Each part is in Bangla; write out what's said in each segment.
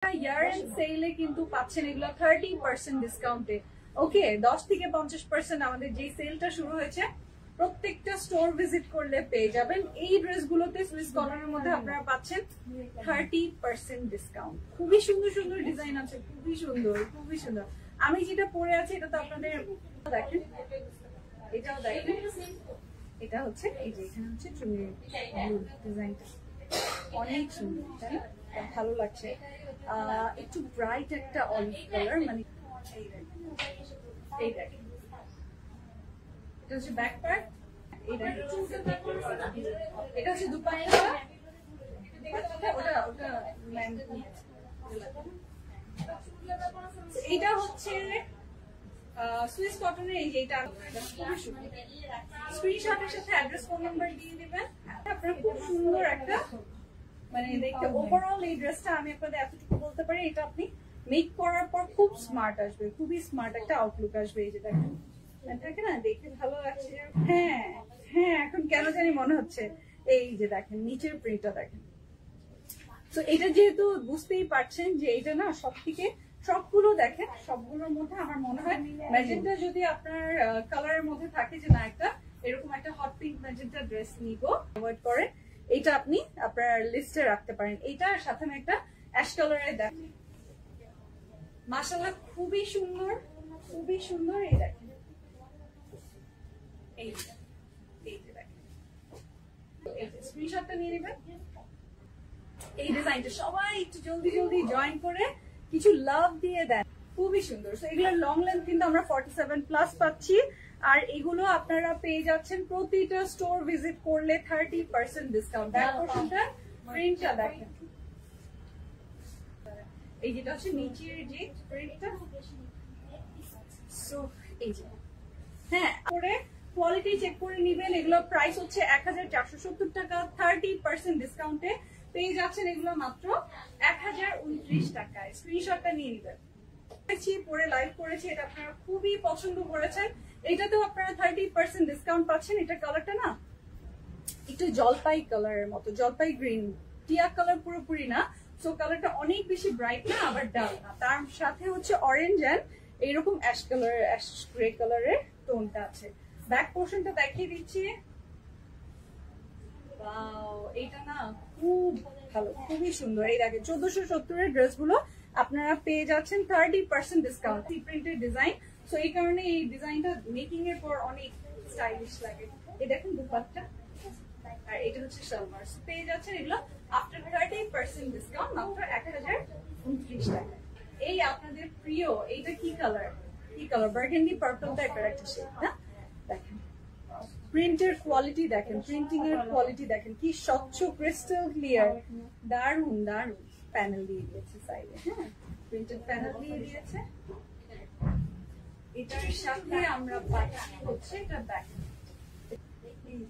ইয়ার এন্ড সেলে কিন্তু পাচ্ছেন এগুলো 30% ডিসকাউন্টে। ওকে, 10 থেকে 50% আমাদের যে সেলটা শুরু হয়েছে প্রত্যেকটা স্টোর ভিজিট করলে পেয়ে যাবেন। এই ড্রেসগুলোতে সুইস কটনের মধ্যে আপনারা পাচ্ছেন 30% ডিসকাউন্ট। খুবই সুন্দর সুন্দর ডিজাইন আছে, খুবই সুন্দর খুবই সুন্দর। আমি যেটা পরে আছি এটা তো আপনাদের দেখেন, এটাও দেখেন, এটা হচ্ছে এই যে এখানে হচ্ছে চুনি ডিজাইনটা অনেক সুন্দর, তাই না? ভালো লাগছে। একটু ব্রাইট একটা অলিভ কালার, মানে এই দেখেন এটা হচ্ছে ব্যাক পার্ট, এটা হচ্ছে দুপাট্টা, এটা হচ্ছে সুইস কটনের। এই যে এটা স্ক্রিনশটের সাথে অ্যাড্রেস ফোন নাম্বার দিয়ে দিবেন। আপনারা খুব সুন্দর একটা মানে দেখতে ওভারঅল এই ড্রেসটা আমি আপনাদের এতটুকু বলতে পারি, এটা আপনি মেক করার পর খুব স্মার্ট আসবে, খুবই স্মার্ট একটা আউটলুক আসবে। এই যে দেখেন থাকে না, দেখে ভালো লাগছে। হ্যাঁ হ্যাঁ, এখন কেন জানি মনে হচ্ছে। এই যে দেখেন নিচের প্রিন্টটা দেখেন। তো এটা যেহেতু বুঝতেই পারছেন যে এটা না সব থেকে সবগুলো দেখেন, সবগুলোর মধ্যে আমার মনে হয় ম্যাজেন্টা যদি আপনার কালারের মধ্যে থাকে যে না একটা এরকম একটা হট পিঙ্ক ম্যাজেন্টা ড্রেস নিবো অ্যাভয়েড করে, এটা আপনি আপনার লিস্টে রাখতে পারেন। এইটার সাথে আমি একটা অ্যাশ কালারের দেখেন, মাশাআল্লাহ খুবই সুন্দর খুবই সুন্দর। এই দেখেন এই যে দেখেন, স্ক্রিনশটটা নিয়ে নেবেন। এই ডিজাইনটা সবাই একটু জলদি জলদি জয়েন করে কিছু লাভ দিয়ে দেন, খুবই সুন্দর। সো এগুলোর লং লেন্থ কিন্তু আমরা 47+ পাচ্ছি। আর এগুলো আপনারা পেয়ে যাচ্ছেন প্রতিটা স্টোর ভিজিট করলে 30% ডিসকাউন্ট। পোর্শনটা প্রিন্টটা দেখেন, এই যেটা হচ্ছে নিচের যে প্রিন্টটা। সো এই যে হ্যাঁ করে কোয়ালিটি চেক করে নিবেন। এগুলো প্রাইস হচ্ছে 1470 টাকা, 30% ডিসকাউন্টে পেয়ে যাচ্ছেন এগুলো মাত্র 1029 টাকায়। স্ক্রিনশটটা নিয়ে নিবেন। পরে লাইভ করেছি, এটা আপনারা খুবই পছন্দ করেছেন। এটাতেও আপনারা 30% ডিসকাউন্ট পাচ্ছেন। এটা কালারটা না একটু জলপাই কালারের মতো, জলপাই গ্রিন, টিয়া কালার পুরোপুরি না। সো কালারটা অনেক বেশি ব্রাইট না আবার ডাল না, তার সাথে হচ্ছে অরেঞ্জ এন্ড এইরকম অ্যাশ কালারের, অ্যাশ গ্রে কালারের টোনটা আছে। ব্যাক পোর্শনটা দেখিয়ে দিচ্ছি। ওয়াও, এটা না খুব ভালো, খুবই সুন্দর। এই দেখেন 1470 এর ড্রেসগুলো আপনারা পেয়ে যাচ্ছেন 30% ডিসকাউন্ট। প্রিন্টেড ডিজাইন, সো এই কারণে এই ডিজাইনটা মেকিং এর পর অনেক স্টাইলিশ লাগে। এই দেখেন দুপাট্টা, আর এটা হচ্ছে সালোয়ার। পেয়ে যাচ্ছেন এগুলো আফটার 30% ডিসকাউন্ট মাত্র 1029 টাকা। এই আপনাদের প্রিয় এইটা কি কালার, কি কালার, বার্গেন্ডি পার্পল টাইপের একটা শেড না? দেখেন প্রিন্টের কোয়ালিটি দেখেন, প্রিন্টিং এর কোয়ালিটি দেখেন, কি স্বচ্ছ ক্রিস্টাল ক্লিয়ার, দারুন দারুন। প্যানেল দিয়ে দিয়েছে সাইডে, হ্যাঁ প্রিন্টেড প্যানেল দিয়ে দিয়েছে। এটার সাথে আমরা পাচ্ছি হচ্ছে এটা ব্যাক। এই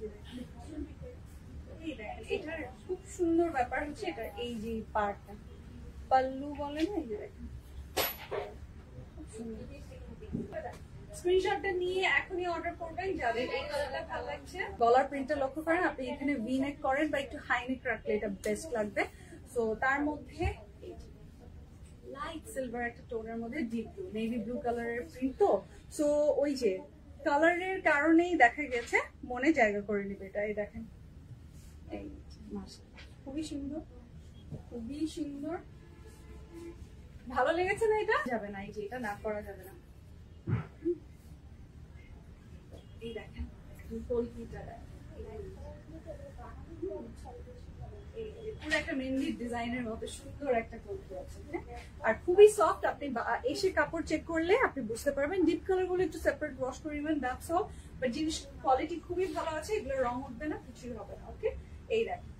দেখেন এটার খুব সুন্দর ব্যাপার হচ্ছে এটা এই যে পার্টটা পাল্লু বলে না, এই যে দেখেন খুব সুন্দর। স্ক্রিনশটটা নিয়ে এখনই অর্ডার করবেন যাদের এই কালারটা ভালো লাগছে। গলার প্রিন্টটা লক্ষ্য করেন, আপনি এখানে ভি নেক করেন বা একটু হাই নেক রাখলে এটা বেস্ট লাগবে। সো তার মধ্যে লাইট সিলভার একটা টোনের মধ্যে ডিপ ব্লু, নেভি ব্লু কালারের প্রিন্ট। তো সো ওই যে কালারের কারণেই দেখা গেছে মনে জায়গা করে নিবে এটা। এই দেখেন এই মাশাআল্লাহ খুবই সুন্দর, খুবই সুন্দর। ভালো লেগেছে না? এটা যাবে না, এই যে এটা না করা যাবে না। এই দেখেন কলকিটা পুরো একটা মেহেন্দি ডিজাইনের মতো সুন্দর একটা কলকি আছে, আর খুবই সফট। আপনি এসে কাপড় চেক করলে আপনি বুঝতে পারবেন। ডিপ কালার গুলো একটু সেপারেট ওয়াশ করে নেবেন, দ্যাটস অল। বাট জিনিস কোয়ালিটি খুবই ভালো আছে, এগুলো রং উঠবে না, কিছুই হবে না। ওকে, এই দেখেন